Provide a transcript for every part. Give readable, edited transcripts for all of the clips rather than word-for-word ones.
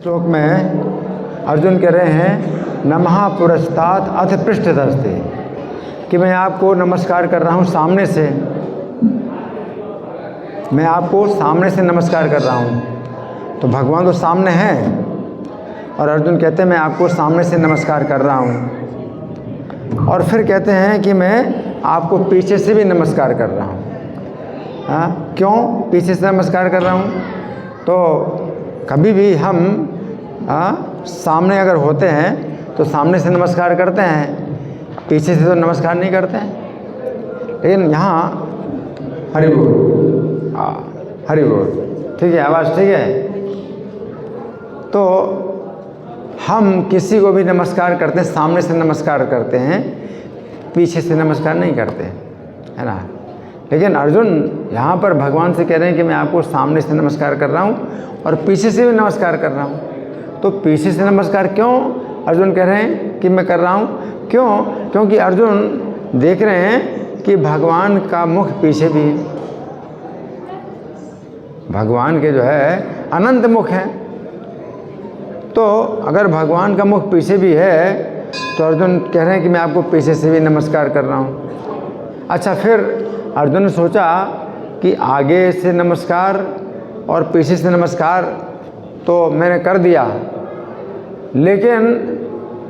श्लोक में अर्जुन कह रहे हैं नमः पुरस्तात् अथ पृष्ठतस्ते, कि मैं आपको नमस्कार कर रहा हूँ सामने से, मैं आपको सामने से नमस्कार कर रहा हूँ। तो भगवान तो सामने हैं और अर्जुन कहते हैं मैं आपको सामने से नमस्कार कर रहा हूँ। और फिर कहते हैं कि मैं आपको पीछे से भी नमस्कार कर रहा हूँ। हाँ, क्यों पीछे से नमस्कार कर रहा हूँ? तो कभी भी हम सामने अगर होते हैं तो सामने से नमस्कार करते हैं, पीछे से तो नमस्कार नहीं करते हैं। लेकिन यहाँ हरि बोल, हरि बोल, ठीक है, आवाज़ ठीक है। तो हम किसी को भी नमस्कार करते हैं, सामने से नमस्कार करते हैं, पीछे से नमस्कार नहीं करते, है ना। लेकिन अर्जुन यहाँ पर भगवान से कह रहे हैं कि मैं आपको सामने से नमस्कार कर रहा हूँ और पीछे से भी नमस्कार कर रहा हूँ। तो पीछे से नमस्कार क्यों अर्जुन कह रहे हैं कि मैं कर रहा हूँ? क्यों? क्योंकि अर्जुन देख रहे हैं कि भगवान का मुख पीछे भी है। भगवान के जो है अनंत मुख हैं। तो अगर भगवान का मुख पीछे भी है तो अर्जुन कह रहे हैं कि मैं आपको पीछे से भी नमस्कार कर रहा हूँ। अच्छा, फिर अर्जुन ने सोचा कि आगे से नमस्कार और पीछे से नमस्कार तो मैंने कर दिया, लेकिन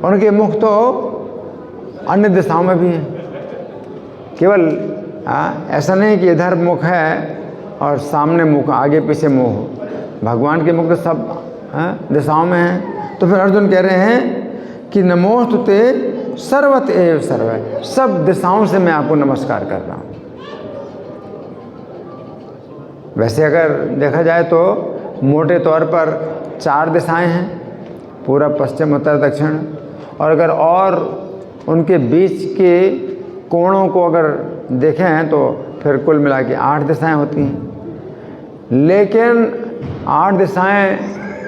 उनके मुख तो अन्य दिशाओं में भी हैं। केवल ऐसा नहीं कि इधर मुख है और सामने मुख, आगे पीछे मुँह। भगवान के मुख तो सब दिशाओं में हैं। तो फिर अर्जुन कह रहे हैं कि नमोस्तुते सर्वत एव सर्व, सब दिशाओं से मैं आपको नमस्कार कर रहा हूँ। वैसे अगर देखा जाए तो मोटे तौर पर 4 दिशाएं हैं, पूरब, पश्चिम, उत्तर, दक्षिण। और अगर और उनके बीच के कोणों को अगर देखें तो फिर कुल मिला के 8 दिशाएं होती हैं। लेकिन 8 दिशाएं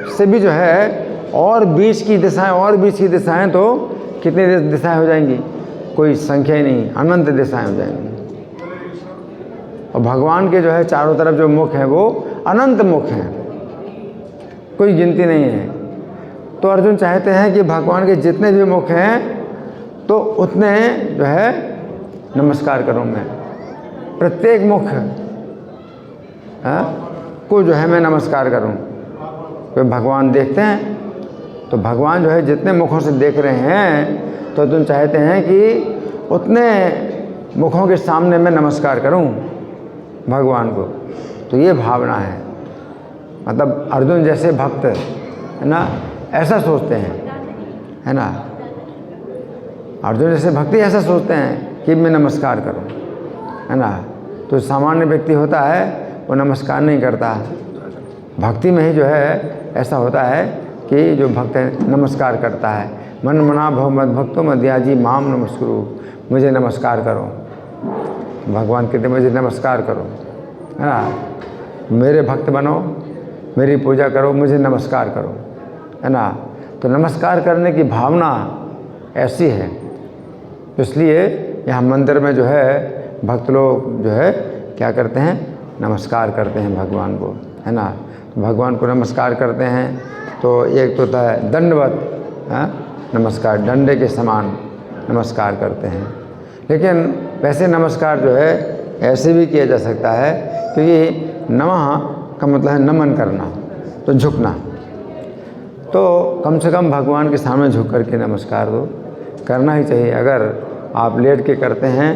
से भी जो है और बीच की दिशाएं तो कितनी दिशाएं हो जाएंगी? कोई संख्या ही नहीं, अनंत दिशाएं हो जाएंगी। और भगवान के जो है चारों तरफ जो मुख हैं वो अनंत मुख हैं, कोई गिनती नहीं है। तो अर्जुन चाहते हैं कि भगवान के जितने भी मुख हैं तो उतने जो है नमस्कार करूं मैं, प्रत्येक मुख को जो है मैं नमस्कार करूं। तो भगवान देखते हैं, तो भगवान जो है जितने मुखों से देख रहे हैं तो अर्जुन चाहते हैं कि उतने मुखों के सामने मैं नमस्कार करूं भगवान को। तो ये भावना है, मतलब अर्जुन जैसे भक्त है ना ऐसा सोचते हैं, है ना। अर्जुन जैसे भक्ति ऐसा सोचते हैं कि मैं नमस्कार करूं, है ना। तो सामान्य व्यक्ति होता है वो नमस्कार नहीं करता। भक्ति में ही जो है ऐसा होता है कि जो भक्त है नमस्कार करता है। मन मना भव मद भक्तो मध्याजी माम नमस्कुरु, मुझे नमस्कार करो। भगवान कहते मुझे नमस्कार करो, है ना। मेरे भक्त बनो, मेरी पूजा करो, मुझे नमस्कार करो, है ना। तो नमस्कार करने की भावना ऐसी है, इसलिए यहाँ मंदिर में जो है भक्त लोग जो है क्या करते हैं, नमस्कार करते हैं भगवान को, है ना। तो भगवान को नमस्कार करते हैं तो एक तो होता है दंडवत नमस्कार, डंडे के समान नमस्कार करते हैं। लेकिन वैसे नमस्कार जो है ऐसे भी किया जा सकता है, क्योंकि नमः का मतलब है नमन करना, तो झुकना। तो कम से कम भगवान के सामने झुक कर के नमस्कार दो, करना ही चाहिए। अगर आप लेट के करते हैं,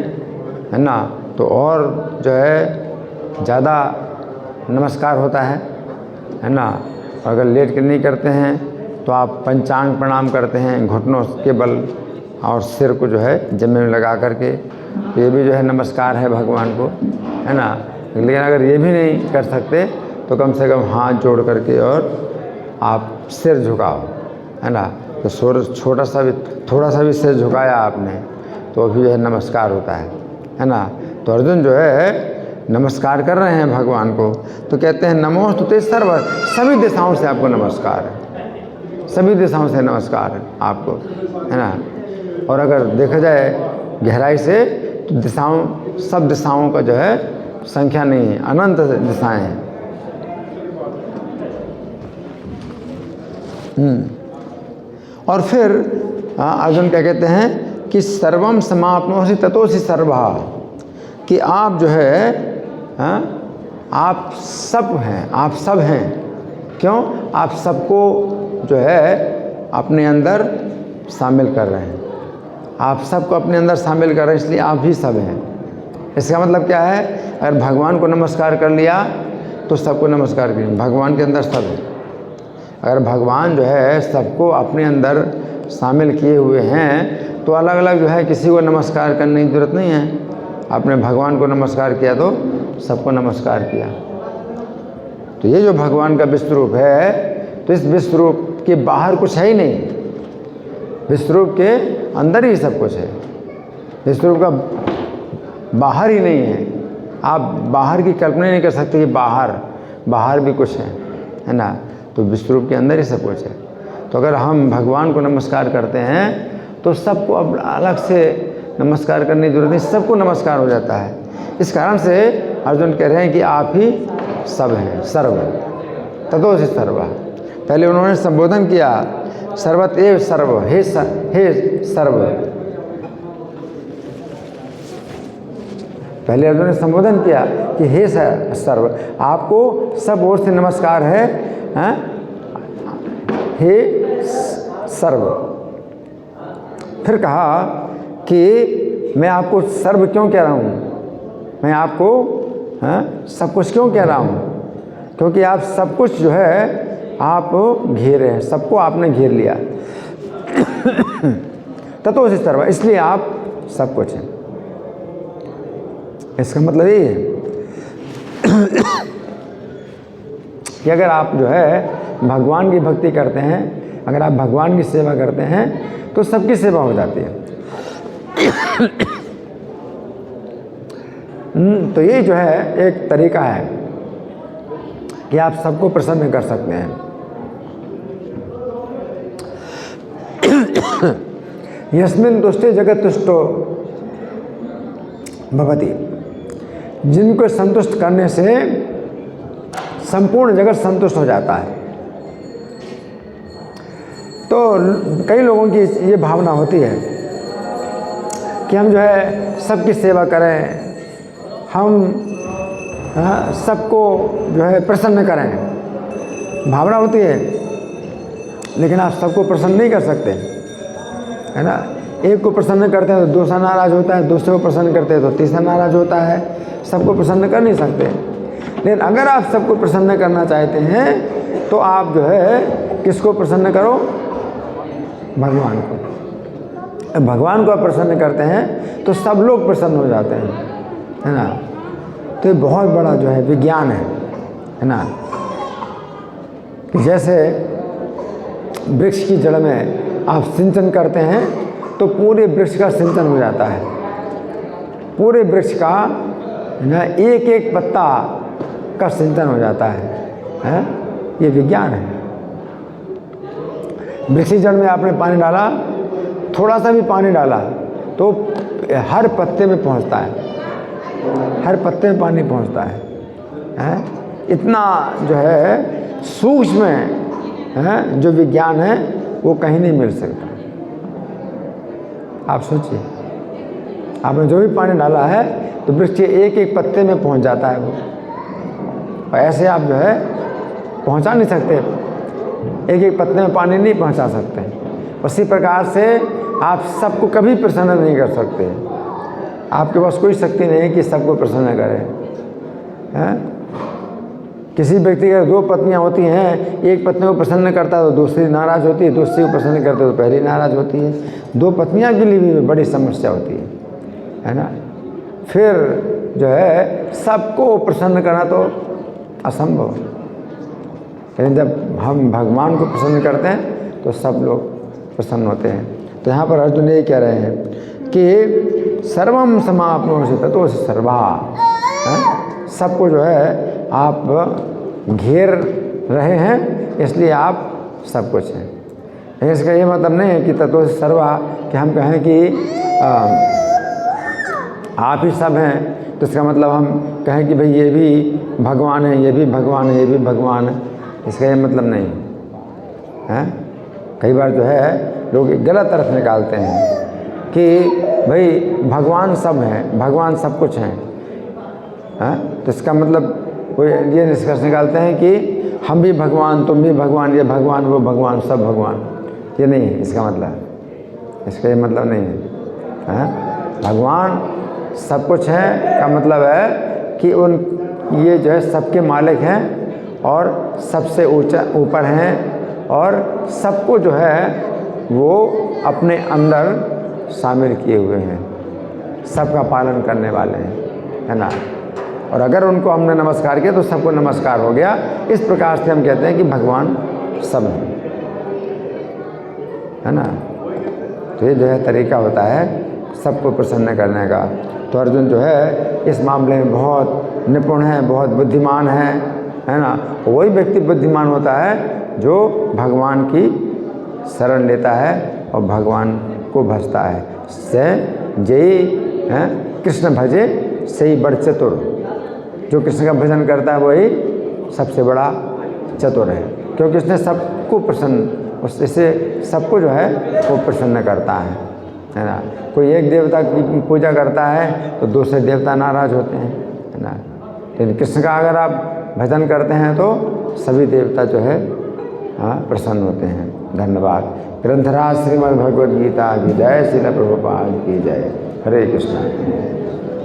है ना, तो और जो है ज़्यादा नमस्कार होता है ना। अगर लेट के नहीं करते हैं तो आप पंचांग प्रणाम करते हैं घुटनों के बल और सिर को जो है जमीन में लगा करके, ये भी जो है नमस्कार है भगवान को, है ना। लेकिन अगर ये भी नहीं कर सकते तो कम से कम हाथ जोड़ करके और आप सिर झुकाओ, है ना। तो थोड़ा सा भी सिर झुकाया आपने तो अभी जो है नमस्कार होता है ना। तो अर्जुन जो है नमस्कार कर रहे हैं भगवान को, तो कहते हैं नमोस्तुते सर्व, सभी दिशाओं से आपको नमस्कार है, सभी दिशाओं से नमस्कार है आपको, है ना। और अगर देखा जाए गहराई से तो दिशाओं, सब दिशाओं का जो है संख्या नहीं है, अनंत दिशाएं हैं। और फिर अर्जुन क्या कहते हैं कि सर्वम समाप्नोषि ततोषि सर्वः, कि आप जो है आप सब हैं, आप सब हैं। क्यों? आप सबको जो है अपने अंदर शामिल कर रहे हैं, आप सबको अपने अंदर शामिल कर रहे हैं, इसलिए आप भी सब हैं। इसका मतलब क्या है? अगर भगवान को नमस्कार कर लिया तो सबको नमस्कार करिए, भगवान के अंदर सब है। अगर भगवान जो है सबको अपने अंदर शामिल किए हुए हैं तो अलग अलग जो है किसी को नमस्कार करने की ज़रूरत नहीं है। आपने भगवान को नमस्कार किया तो सबको नमस्कार किया। तो ये जो भगवान का विश्व रूप है, तो इस विश्व रूप के बाहर कुछ है ही नहीं, विश्व रूप के अंदर ही सब कुछ है, विश्व रूप का बाहर ही नहीं है। आप बाहर की कल्पना नहीं कर सकते कि बाहर भी कुछ है ना। तो विश्व रूप के अंदर ही सब कुछ है। तो अगर हम भगवान को नमस्कार करते हैं तो सबको अब अलग से नमस्कार करने की जरूरत नहीं, सबको नमस्कार हो जाता है। इस कारण से अर्जुन कह रहे हैं कि आप ही सब हैं, सर्व ततोषि सर्वः। पहले उन्होंने संबोधन किया सर्वत एव सर्व, हे सर्व। पहले अर्जुन ने संबोधन किया कि हे सर्व, आपको सब ओर से नमस्कार है, हे सर्व। फिर कहा कि मैं आपको सर्व क्यों कह रहा हूँ, मैं आपको सब कुछ क्यों कह रहा हूँ? क्योंकि आप सब कुछ जो है आप घेरे हैं, सबको आपने घेर लिया। ततोषि सर्वः, इसलिए आप सब कुछ हैं। इसका मतलब ये है कि अगर आप जो है भगवान की भक्ति करते हैं, अगर आप भगवान की सेवा करते हैं तो सबकी सेवा हो जाती है। तो ये जो है एक तरीका है कि आप सबको प्रसन्न कर सकते हैं। यस्मिन् तुष्टे जगत तुष्टो भवति, जिनको संतुष्ट करने से संपूर्ण जगत संतुष्ट हो जाता है। तो कई लोगों की ये भावना होती है कि हम जो है सबकी सेवा करें, हम सबको जो है प्रसन्न करें, भावना होती है। लेकिन आप सबको प्रसन्न नहीं कर सकते, है ना। एक को प्रसन्न करते हैं तो दूसरा नाराज़ होता है, दूसरे को प्रसन्न करते हैं तो तीसरा नाराज़ होता है। सबको प्रसन्न कर नहीं सकते। लेकिन अगर आप सबको प्रसन्न करना चाहते हैं तो आप जो है किसको प्रसन्न करो? भगवान को। भगवान को आप प्रसन्न करते हैं तो सब लोग प्रसन्न हो जाते हैं, है ना। तो ये बहुत बड़ा जो है विज्ञान है ना। जैसे वृक्ष की जड़ में आप सिंचन करते हैं तो पूरे वृक्ष का सिंचन हो जाता है, पूरे वृक्ष का ना एक एक पत्ता का सिंचन हो जाता है? ये विज्ञान है। वृक्ष की जड़ में आपने पानी डाला, थोड़ा सा भी पानी डाला तो हर पत्ते में पहुंचता है, हर पत्ते में पानी पहुंचता है? इतना जो है सूक्ष्म है, जो विज्ञान है वो कहीं नहीं मिल सकता। आप सोचिए, आपने जो भी पानी डाला है तो वृक्ष के एक एक पत्ते में पहुंच जाता है वो। और ऐसे आप जो है पहुंचा नहीं सकते, एक एक पत्ते में पानी नहीं पहुंचा सकते। उसी प्रकार से आप सबको कभी प्रसन्न नहीं कर सकते। आपके पास कोई शक्ति नहीं है कि सबको प्रसन्न करें। किसी व्यक्ति की दो पत्नियां होती हैं, एक पत्नी को प्रसन्न करता है तो दूसरी नाराज़ होती है, दूसरी को प्रसन्न करते तो पहली नाराज़ होती है। दो पत्नियां के लिए भी बड़ी समस्या होती है ना। फिर जो है सबको प्रसन्न करना तो असंभव। लेकिन जब हम भगवान को प्रसन्न करते हैं तो सब लोग प्रसन्न होते हैं। तो यहाँ पर अर्जुन ये कह रहे हैं कि सर्वम समाप्नोषि ततोषि सर्वः, सबको जो है आप घेर रहे हैं इसलिए आप सब कुछ हैं। लेकिन इसका ये मतलब नहीं है कि ततोषि सर्वः कि हम कहें कि आप ही सब हैं, तो इसका मतलब हम कहें कि भाई ये भी भगवान है, ये भी भगवान है, ये भी भगवान है। इसका ये मतलब नहीं। हैं। कई बार जो है लोग गलत अर्थ निकालते हैं कि भाई भगवान सब हैं, भगवान सब कुछ हैं, तो इसका मतलब वो ये निष्कर्ष निकालते हैं कि हम भी भगवान, तुम भी भगवान, ये भगवान, वो भगवान, सब भगवान। ये नहीं है इसका मतलब, इसका ये मतलब नहीं है। भगवान सब कुछ है का मतलब है कि उन ये जो है सबके मालिक हैं और सबसे ऊपर हैं और सबको जो है वो अपने अंदर शामिल किए हुए हैं, सबका पालन करने वाले हैं, है ना। और अगर उनको हमने नमस्कार किया तो सबको नमस्कार हो गया। इस प्रकार से हम कहते हैं कि भगवान सब है ना। तो ये जो है तरीका होता है सबको प्रसन्न करने का। तो अर्जुन जो है इस मामले में बहुत निपुण है, बहुत बुद्धिमान है ना। वही व्यक्ति बुद्धिमान होता है जो भगवान की शरण लेता है और भगवान को भजता है। से जय कृष्ण भजे सही बड़ चतुर, जो कृष्ण का भजन करता है वही सबसे बड़ा चतुर है, क्योंकि उसने सबको प्रसन्न, उससे सबको जो है वो प्रसन्न करता है ना। कोई एक देवता की पूजा करता है तो दूसरे देवता नाराज होते हैं, है ना। लेकिन कृष्ण का अगर आप भजन करते हैं तो सभी देवता जो है प्रसन्न होते हैं। धन्यवाद। ग्रंथराज श्रीमद् भगवद गीता की जय, श्रील प्रभुपाद की जय। हरे कृष्ण।